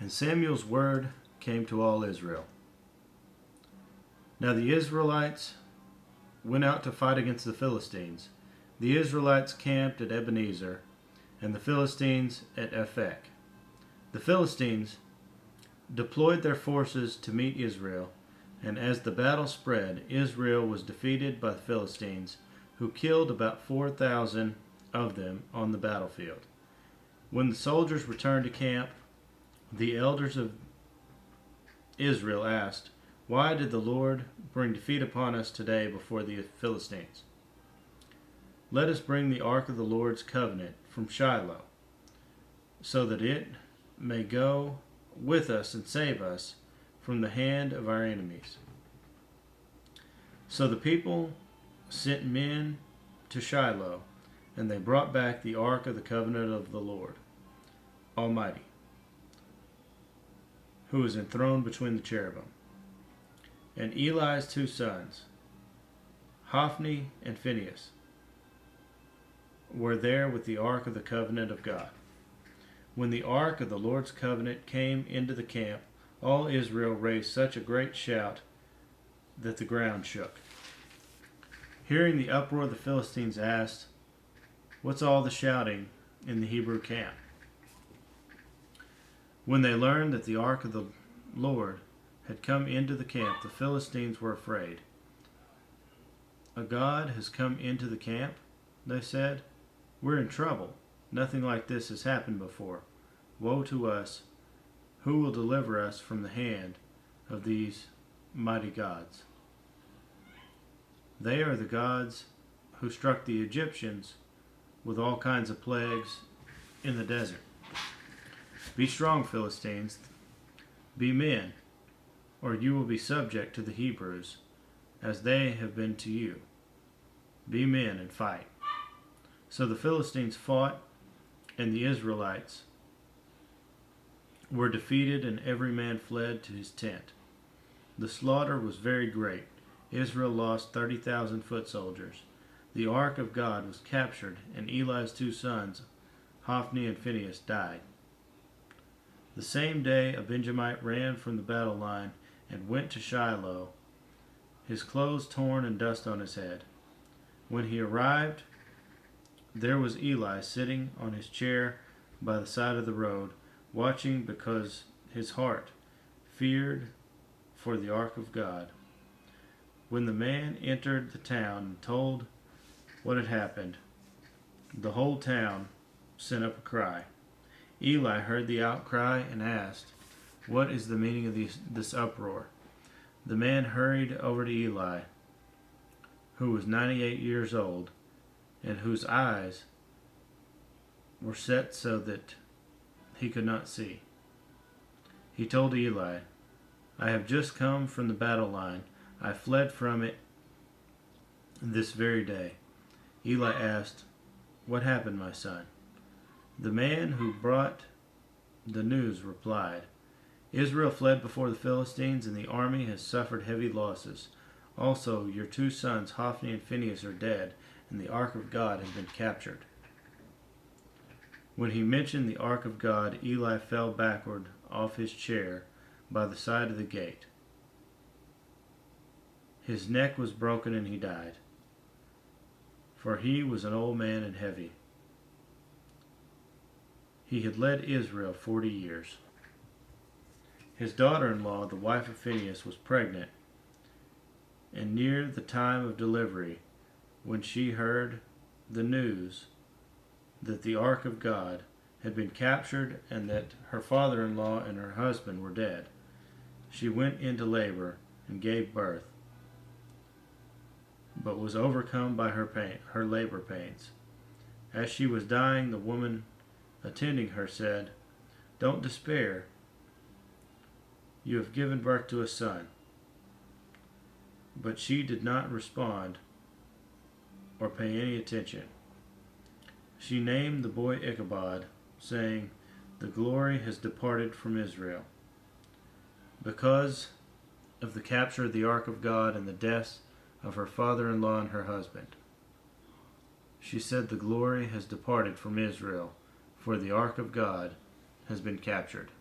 And Samuel's word came to all Israel. Now the Israelites went out to fight against the Philistines. The Israelites camped at Ebenezer, and the Philistines at Aphek. The Philistines deployed their forces to meet Israel, and as the battle spread, Israel was defeated by the Philistines, who killed about 4,000 of them on the battlefield. When the soldiers returned to camp, the elders of Israel asked, "Why did the Lord bring defeat upon us today before the Philistines? Let us bring the ark of the Lord's covenant from Shiloh, so that it may go with us and save us from the hand of our enemies." So the people sent men to Shiloh, and they brought back the ark of the covenant of the Lord Almighty, who is enthroned between the cherubim. And Eli's two sons, Hophni and Phinehas, were there with the ark of the covenant of God. When the ark of the Lord's covenant came into the camp, all Israel raised such a great shout that the ground shook. Hearing the uproar, the Philistines asked, "What's all the shouting in the Hebrew camp?" When they learned that the ark of the Lord had come into the camp, the Philistines were afraid. "A god has come into the camp," they said. "We're in trouble. Nothing like this has happened before. Woe to us! Who will deliver us from the hand of these mighty gods? They are the gods who struck the Egyptians with all kinds of plagues in the desert. Be strong, Philistines. Be men, or you will be subject to the Hebrews, as they have been to you. Be men and fight." So the Philistines fought, and the Israelites were defeated, and every man fled to his tent. The slaughter was very great. Israel lost 30,000 foot soldiers. The ark of God was captured, and Eli's two sons, Hophni and Phinehas, died. The same day a Benjamite ran from the battle line and went to Shiloh, his clothes torn and dust on his head. When he arrived, there was Eli sitting on his chair by the side of the road, watching because his heart feared for the ark of God. When the man entered the town and told what had happened, the whole town sent up a cry. Eli heard the outcry and asked, "What is the meaning of this uproar?" The man hurried over to Eli, who was 98 years old, and whose eyes were set so that he could not see. He told Eli, "I have just come from the battle line. I fled from it this very day." Eli asked, "What happened, my son?" The man who brought the news replied, "Israel fled before the Philistines, and the army has suffered heavy losses. Also, your two sons, Hophni and Phinehas, are dead, and the ark of God has been captured." When he mentioned the ark of God, Eli fell backward off his chair by the side of the gate. His neck was broken and he died, for he was an old man and heavy. He had led Israel 40 years. His daughter-in-law, the wife of Phinehas, was pregnant, and near the time of delivery, when she heard the news that the ark of God had been captured and that her father-in-law and her husband were dead, she went into labor and gave birth, but was overcome by her labor pains. As she was dying, the woman attending her said, "Don't despair. You have given birth to a son." But she did not respond or pay any attention. She named the boy Ichabod, saying, "The glory has departed from Israel," because of the capture of the ark of God and the deaths of her father-in-law and her husband. She said, "The glory has departed from Israel, for the ark of God has been captured."